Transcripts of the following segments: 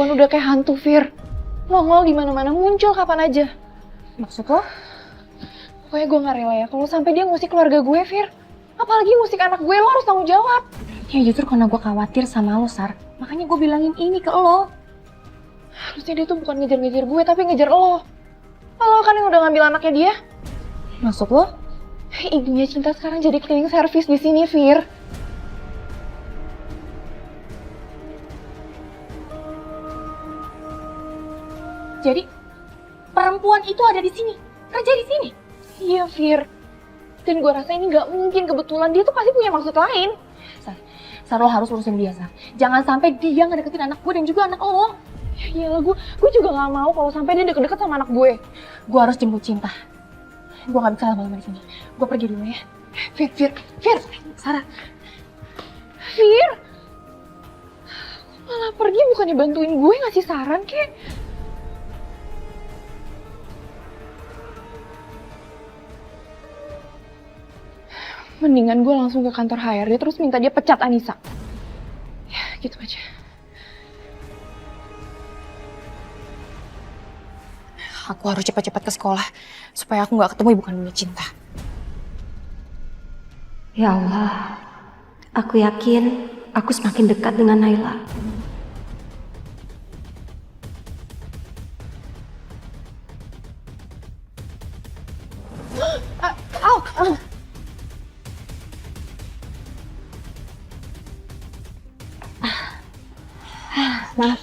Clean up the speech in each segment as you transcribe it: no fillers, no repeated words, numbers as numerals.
perempuan udah kayak hantu, Fir. Nongol di mana-mana, muncul kapan aja. Maksud lo? Pokoknya gue gak rela ya kalau sampai dia ngusik keluarga gue, Fir. Apalagi ngusik anak gue, lo harus tanggung jawab. Ya justru karena gue khawatir sama lo, Sar. Makanya gue bilangin ini ke lo. Harusnya dia tuh bukan ngejar-ngejar gue, tapi ngejar lo. Lo kan yang udah ngambil anaknya dia. Maksud lo? Ibunya Cinta sekarang jadi cleaning service di sini, Fir. Jadi perempuan itu ada di sini, kerja di sini. Iya, Fir. Dan gue rasa ini gak mungkin kebetulan. Dia tuh pasti punya maksud lain. Sar, lo harus urusin dia, Sar. Jangan sampai dia ngedeketin anak gue dan juga anak lo. Ya iyalah, gue juga gak mau kalau sampai dia deket-deket sama anak gue. Gue harus jemput Cinta. Gue gak bisa lama-lama di sini. Gue pergi dulu ya. Fir. Sarah. Fir. Malah pergi bukannya bantuin gue ngasih saran, kek. Mendingan gue langsung ke kantor HRD terus minta dia pecat Anissa. Ya, gitu aja. Aku harus cepat-cepat ke sekolah supaya aku gak ketemu ibu kandungnya Cinta. Ya Allah, aku yakin aku semakin dekat dengan Naila. Maaf.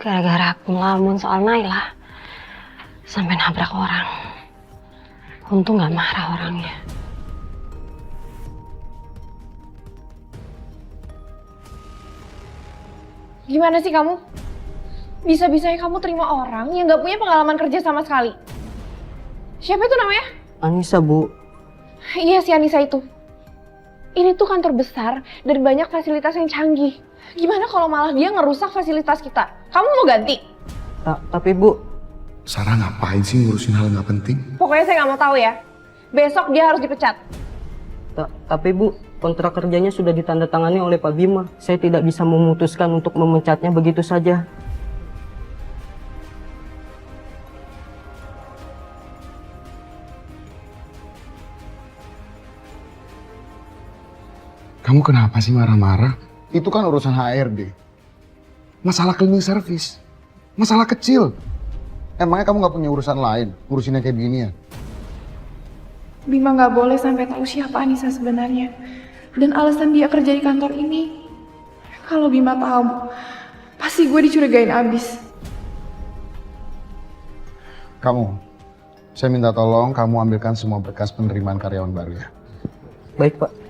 Gara-gara aku ngelamun soal Naila, sampai nabrak orang. Untung gak marah orangnya. Gimana sih kamu? Bisa-bisanya kamu terima orang yang gak punya pengalaman kerja sama sekali. Siapa itu namanya? Anissa, Bu. Iya si Anissa itu. Ini tuh kantor besar dan banyak fasilitas yang canggih. Gimana kalau malah dia ngerusak fasilitas kita? Kamu mau ganti? Tapi Bu, Sarah ngapain sih ngurusin hal nggak penting? Pokoknya saya nggak mau tahu ya. Besok dia harus dipecat. tapi Bu, kontrak kerjanya sudah ditandatangani oleh Pak Bima. Saya tidak bisa memutuskan untuk memecatnya begitu saja. Kamu kenapa sih marah-marah? Itu kan urusan HRD. Masalah cleaning service. Masalah kecil. Emangnya kamu nggak punya urusan lain? Ngurusin yang kayak beginian? Bima nggak boleh sampai tahu siapa Anissa sebenarnya. Dan alasan dia kerja di kantor ini. Kalau Bima tahu, pasti gue dicurigain abis. Kamu, saya minta tolong kamu ambilkan semua berkas penerimaan karyawan baru ya. Baik, Pak.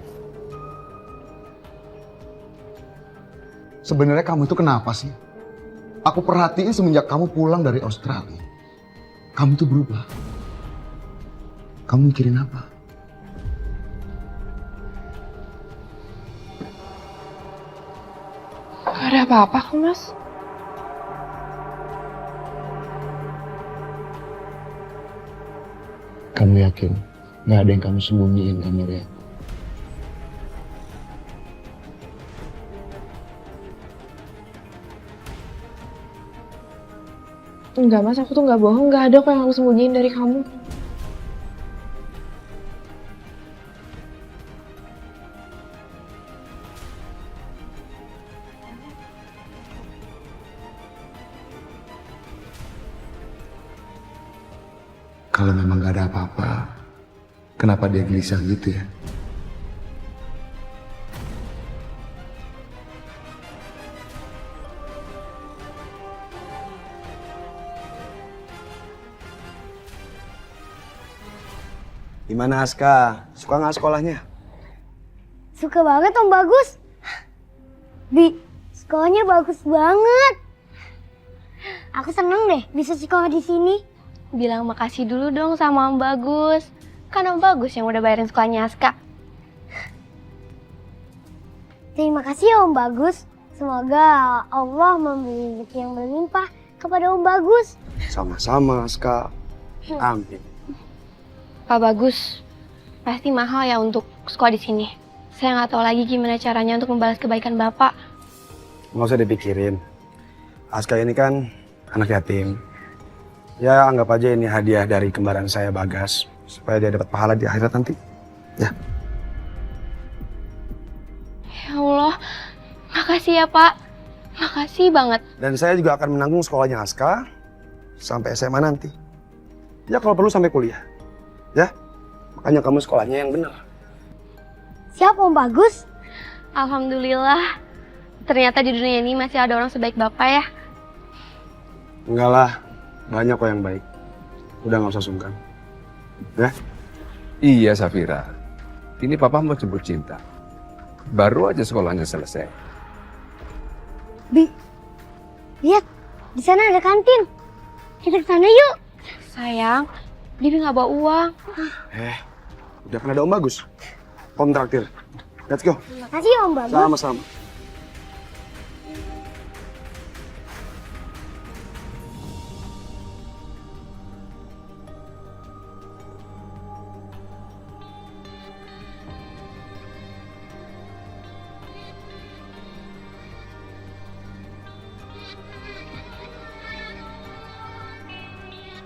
Sebenarnya kamu itu kenapa sih? Aku perhatiin semenjak kamu pulang dari Australia. Kamu tuh berubah. Kamu mikirin apa? Gak ada apa-apa kok, Mas. Kamu yakin nggak ada yang kamu sembunyiin, Amalia? Enggak, Mas. Aku tuh nggak bohong. Nggak ada kok yang aku sembunyiin dari kamu. Kalau memang nggak ada apa-apa, kenapa dia gelisah gitu ya? Gimana Aska? Suka nggak sekolahnya? Suka banget Om Bagus. Bi, sekolahnya bagus banget. Aku seneng deh bisa sekolah di sini. Bilang makasih dulu dong sama Om Bagus. Kan Om Bagus yang udah bayarin sekolahnya Aska. Terima kasih ya Om Bagus. Semoga Allah memberi rezeki yang berlimpah kepada Om Bagus. Sama-sama Aska. Amin. Pak Bagus, Pasti mahal ya untuk sekolah di sini. Saya nggak tahu lagi gimana caranya untuk membalas kebaikan Bapak. Nggak usah dipikirin. Aska ini kan anak yatim. Ya anggap aja ini hadiah dari kembaran saya Bagas. Supaya dia dapat pahala di akhirat nanti. Ya. Ya Allah, makasih ya Pak. Makasih banget. Dan saya juga akan menanggung sekolahnya Aska sampai SMA nanti. Ya kalau perlu sampai kuliah. Ya. Makanya kamu sekolahnya yang benar. Siap Om Bagus? Alhamdulillah. Ternyata di dunia ini masih ada orang sebaik Bapak ya. Enggak lah. Banyak kok yang baik. Udah nggak usah sungkan. Ya. Iya Safira, ini papa mau jemput Cinta. Baru aja sekolahnya selesai. Bi, lihat di sana ada kantin. Kita ke sana yuk. Sayang, Bibi nggak bawa uang. Udah kan ada Om Bagus. Om traktir. Let's go. Terima kasih Om Bagus. Sama-sama.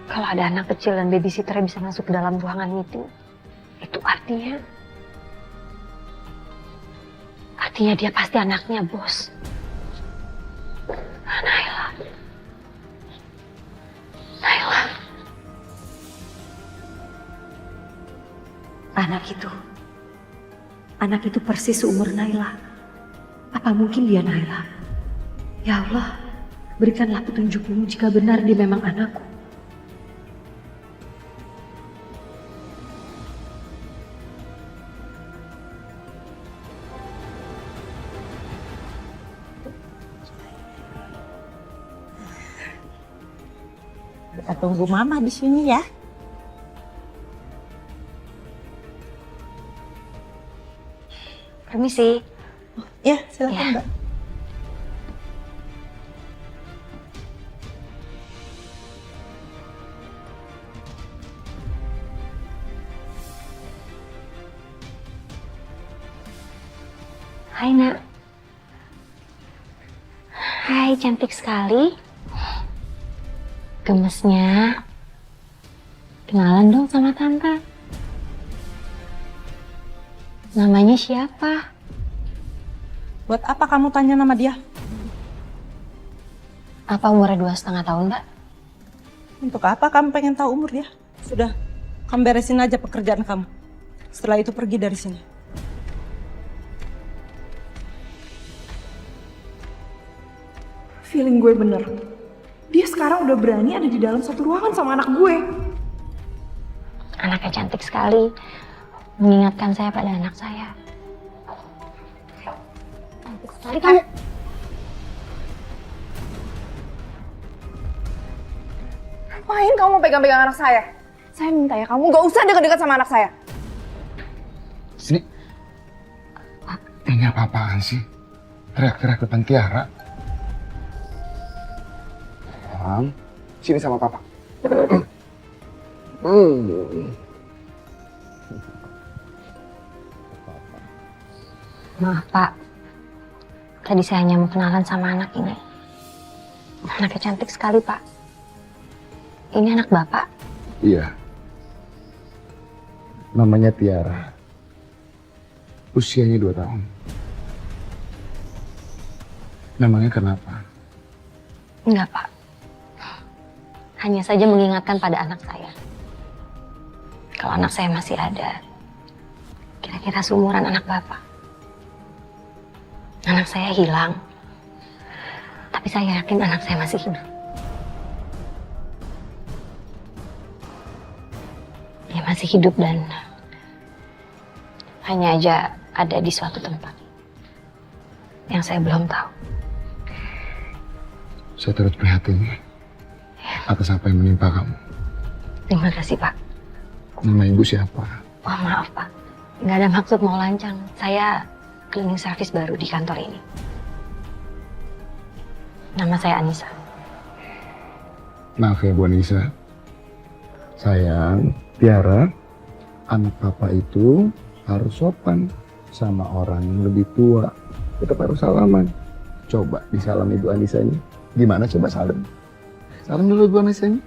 Kalau ada anak kecil dan babysitter bisa masuk ke dalam ruangan meeting, itu artinya dia pasti anaknya bos. Naila. Anak itu persis seumur Naila. Apa mungkin dia Naila? Ya Allah, berikanlah petunjukmu jika benar dia memang anakku. Kita tunggu Mama di sini ya. Permisi. Ya, silakan Mbak. Hai Nak. Hai, cantik sekali. Gemesnya. Kenalan dong sama Tante. Namanya siapa? Buat apa kamu tanya nama dia? Apa umurnya 2,5 tahun, Mbak? Untuk apa kamu pengen tahu umur dia? Sudah, kamu beresin aja pekerjaan kamu. Setelah itu pergi dari sini. Feeling gue bener. Dia sekarang udah berani ada di dalam satu ruangan sama anak gue. Anaknya cantik sekali. Mengingatkan saya pada anak saya. Cantik sekali kamu. Ngapain kamu pegang-pegang anak saya? Saya minta ya kamu gak usah deket-deket sama anak saya. Sini. Ini apa-apaan sih? Teriak-teriak depan Tiara. Sini sama papa. Maaf Pak, tadi saya hanya mau kenalan sama anak ini. Anaknya cantik sekali Pak. Ini anak Bapak? Iya. Namanya Tiara. Usianya 2 tahun. Namanya kenapa? Enggak Pak. Hanya saja mengingatkan pada anak saya. Kalau anak saya masih ada, kira-kira seumuran anak Bapak. Anak saya hilang, tapi saya yakin anak saya masih hidup. Dia masih hidup dan hanya aja ada di suatu tempat yang saya belum tahu. Saya turut prihatin atas apa yang menimpa kamu. Terima kasih Pak. Nama ibu siapa? Oh, maaf Pak, nggak ada maksud mau lancang. Saya cleaning service baru di kantor ini. Nama saya Anissa. Maaf ya Bu Anissa. Sayang, Tiara, Anak papa itu harus sopan sama orang yang lebih tua. Tetap harus salaman. Coba disalam Ibu Anisanya. Gimana coba salam? Salam dulu Ibu Anisanya.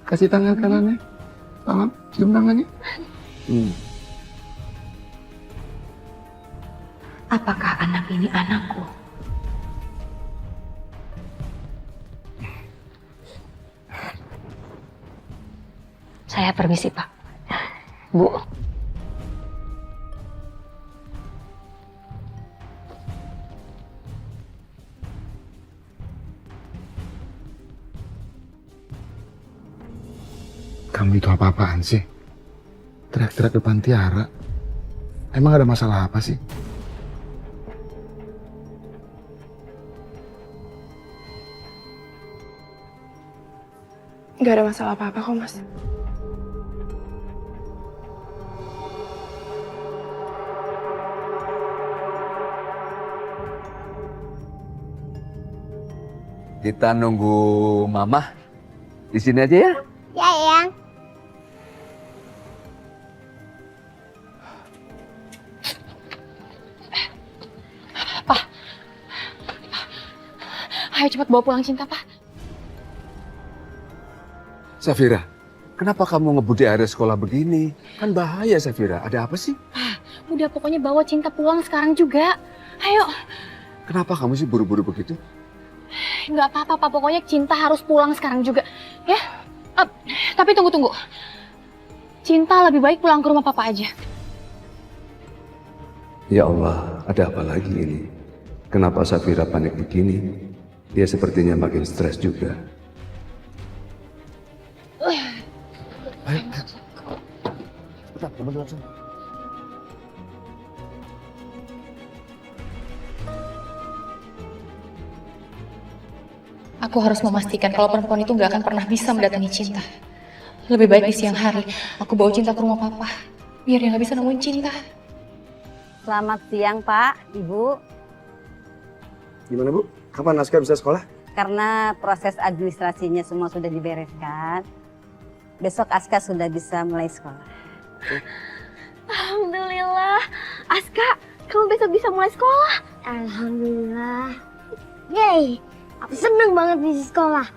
Kasih tangan kanannya. Salam, cium tangannya. Apakah anak ini anakku? Saya permisi, Pak. Bu. Kamu itu apa-apaan sih? Teriak-teriak depan Tiara. Emang ada masalah apa sih? Gak ada masalah apa-apa kok, Mas. Kita nunggu Mama di sini aja ya. Ya, Yang. Ayo cepat bawa pulang Cinta, Pak. Safira, kenapa kamu ngebut di area sekolah begini? Kan bahaya Safira, ada apa sih? Udah pokoknya bawa Cinta pulang sekarang juga. Ayo. Kenapa kamu sih buru-buru begitu? Nggak apa-apa, Pak. Pokoknya Cinta harus pulang sekarang juga. Ya? Tapi tunggu. Cinta lebih baik pulang ke rumah Papa aja. Ya Allah, ada apa lagi ini? Kenapa Safira panik begini? Dia sepertinya makin stres juga. Ayo. Cepat, langsung. Aku harus memastikan kalau perempuan itu nggak akan pernah bisa mendatangi Cinta. Lebih baik di siang hari, aku bawa Cinta ke rumah Papa. Biar dia nggak bisa nemuin Cinta. Selamat siang, Pak, Ibu. Gimana Bu? Kapan Aska bisa sekolah? Karena proses administrasinya semua sudah dibereskan, besok Aska sudah bisa mulai sekolah. Alhamdulillah. Aska, kamu besok bisa mulai sekolah. Alhamdulillah. Yeay, aku seneng banget di sekolah.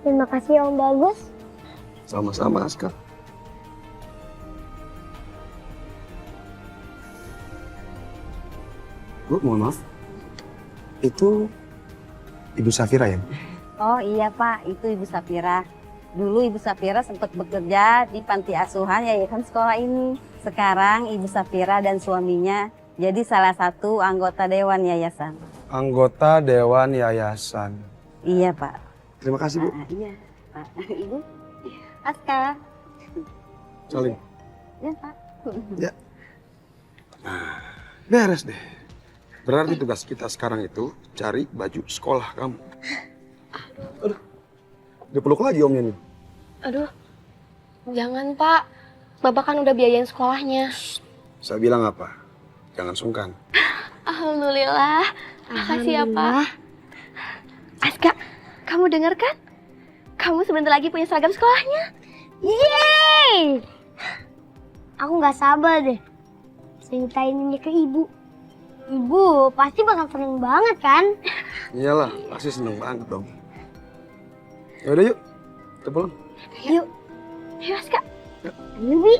Terima kasih Om Bagus. Sama-sama Aska. Bu, mohon maaf. Itu Ibu Safira ya? Oh iya Pak, itu Ibu Safira. Dulu Ibu Safira sempat bekerja di panti asuhan yayasan sekolah ini. Sekarang Ibu Safira dan suaminya jadi salah satu anggota Dewan Yayasan. Anggota Dewan Yayasan. Iya Pak. Terima kasih Bu. Iya Pak. Ibu, Aska. Salim. Ya Pak. Ya. Beres deh. Berarti tugas kita sekarang itu cari baju sekolah kamu. Aduh, dipeluk lagi omnya nih. Aduh, jangan Pak. Bapak kan udah biayain sekolahnya. Saya bilang apa? Jangan sungkan. Alhamdulillah. Makasih ya Pak. Aska, kamu denger kan? Kamu sebentar lagi punya seragam sekolahnya. Yeay! Aku nggak sabar deh. Ceritain ini ke Ibu. Ibu pasti bakal seneng banget kan? Iyalah, pasti seneng banget dong. Ya udah yuk, kita pulang. Yuk. Ayo Aska. Yuk, Bi.